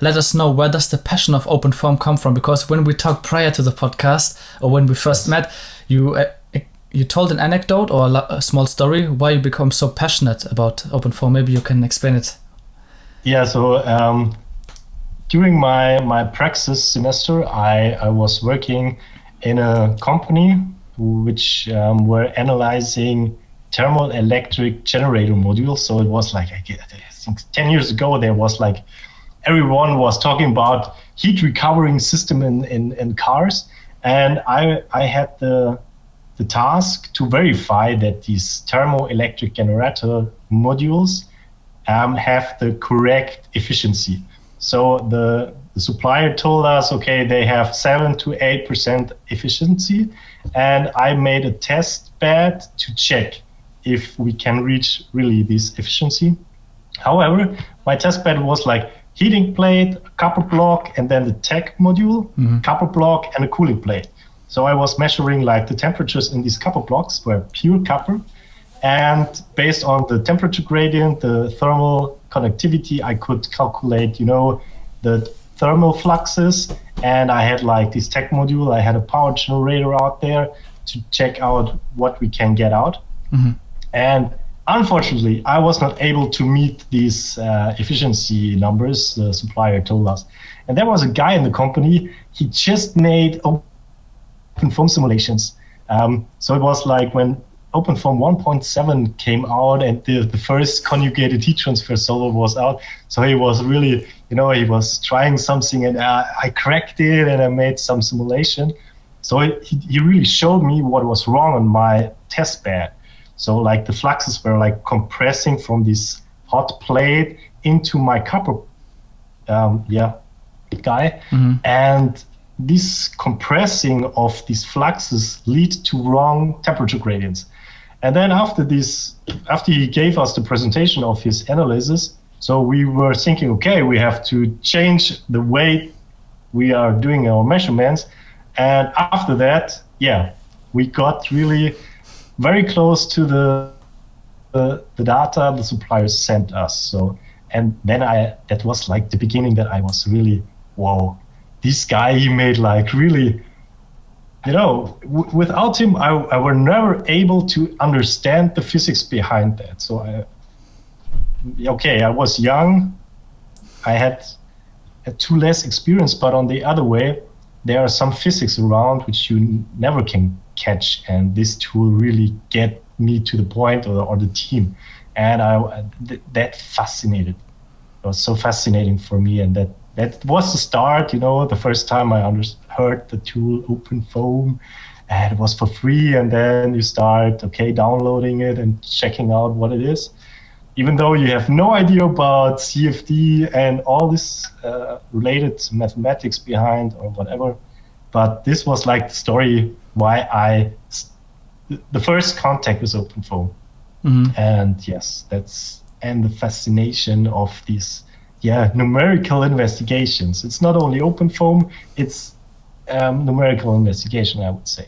let us know, where does the passion of OpenFOAM come from? Because when we talked prior to the podcast, or when we first met, you told an anecdote or a small story why you become so passionate about OpenFOAM. Maybe you can explain it. Yeah, so during my praxis semester, I was working in a company which were analyzing thermoelectric generator modules. So it was like, I think 10 years ago, there was like, everyone was talking about heat recovering system in cars. And I had the task to verify that these thermoelectric generator modules have the correct efficiency. So the supplier told us, okay, they have 7 to 8% efficiency, and I made a test bed to check if we can reach really this efficiency. However, my test bed was like heating plate, a copper block, and then the tech module, copper block, and a cooling plate. So I was measuring like the temperatures in these copper blocks were pure copper, and based on the temperature gradient, the thermal conductivity, I could calculate, the thermal fluxes. And I had like this tech module, I had a power generator out there to check out what we can get out. And unfortunately, I was not able to meet these efficiency numbers the supplier told us. And there was a guy in the company, he just made OpenFOAM simulations. So it was like when OpenFOAM 1.7 came out and the first conjugated heat transfer solver was out. So he was really, he was trying something, and I cracked it and I made some simulation. So he really showed me what was wrong on my test bed. So like the fluxes were like compressing from this hot plate into my copper guy. And this compressing of these fluxes lead to wrong temperature gradients. And then after he gave us the presentation of his analysis, so we were thinking, okay, we have to change the way we are doing our measurements. And after that, we got really very close to the data the suppliers sent us. So, and then that was like the beginning that I was really, whoa, this guy, he made like really, without him, I were never able to understand the physics behind that. So I was young, I had too less experience, but on the other way, there are some physics around which you never can catch, and this tool really get me to the point, or the team, and that fascinated. It was so fascinating for me, and that was the start. The first time I heard the tool OpenFOAM, and it was for free, and then you start downloading it and checking out what it is, even though you have no idea about CFD and all this related mathematics behind or whatever. But this was like the story why the first contact with OpenFOAM. And yes, and the fascination of these numerical investigations. It's not only OpenFOAM, it's numerical investigation, I would say.